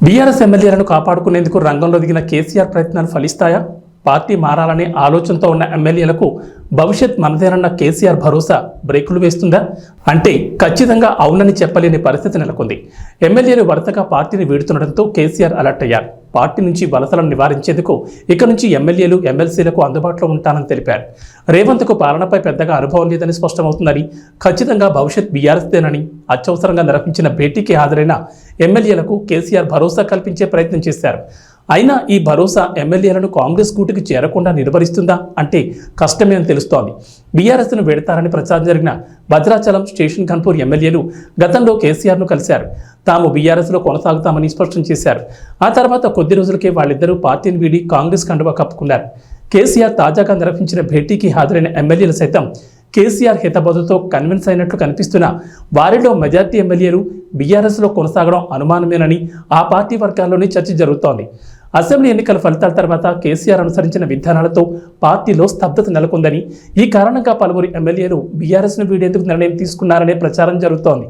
BRS ఎమ్మెల్యేలను కాపాడుకునేందుకు రంగంలో దిగిన కేసీఆర్ ప్రయత్నాలు ఫలిస్తాయా? పార్టీ మారాలనే ఆలోచనతో ఉన్న ఎమ్మెల్యేలకు భవిష్యత్ మనదేనన్న కేసీఆర్ భరోసా బ్రేకులు వేస్తుందా అంటే ఖచ్చితంగా అవునని చెప్పలేని పరిస్థితి నెలకొంది. ఎమ్మెల్యేలు వరుసగా పార్టీని వీడుతుండటంతో కేసీఆర్ అలర్ట్ అయ్యారు. పార్టీ నుంచి వలసలను నివారించేందుకు ఇక నుంచి ఎమ్మెల్యేలు ఎమ్మెల్సీలకు అందుబాటులో ఉంటానని తెలిపారు. రేవంత్కు పాలనపై పెద్దగా అనుభవం లేదని స్పష్టమవుతుందని, ఖచ్చితంగా భవిష్యత్ బీఆర్ఎస్దేనని అత్యవసరంగా నిర్వహించిన భేటీకి హాజరైన ఎమ్మెల్యేలకు కేసీఆర్ భరోసా కల్పించే ప్రయత్నం చేశారు. అయినా ఈ భరోసా ఎమ్మెల్యేలను కాంగ్రెస్ కూటికి చేరకుండా నిర్వహిస్తుందా అంటే కష్టమే అని తెలుస్తోంది. బీఆర్ఎస్ను వెడతారని ప్రచారం జరిగిన భద్రాచలం, స్టేషన్ గన్పూర్ ఎమ్మెల్యేలు గతంలో కేసీఆర్ను కలిశారు. తాము బీఆర్ఎస్లో కొనసాగుతామని స్పష్టం చేశారు. ఆ తర్వాత కొద్ది రోజులకే వాళ్ళిద్దరూ పార్టీని వీడి కాంగ్రెస్ కండువా కప్పుకున్నారు. కేసీఆర్ తాజాగా నిర్వహించిన భేటీకి హాజరైన ఎమ్మెల్యేలు సైతం కేసీఆర్ హితబోధతో కన్విన్స్ అయినట్లు కనిపిస్తున్న వారిలో మెజార్టీ ఎమ్మెల్యేలు బీఆర్ఎస్లో కొనసాగడం అనుమానమేనని ఆ పార్టీ వర్గాల్లోనే చర్చ జరుగుతోంది. అసెంబ్లీ ఎన్నికల ఫలితాల తర్వాత కేసీఆర్ అనుసరించిన విధానాలతో పార్టీలో స్తబ్దత నెలకొందని, ఈ కారణంగా పలువురు ఎమ్మెల్యేలు బీఆర్ఎస్ను వీడేందుకు నిర్ణయం తీసుకున్నారనే ప్రచారం జరుగుతోంది.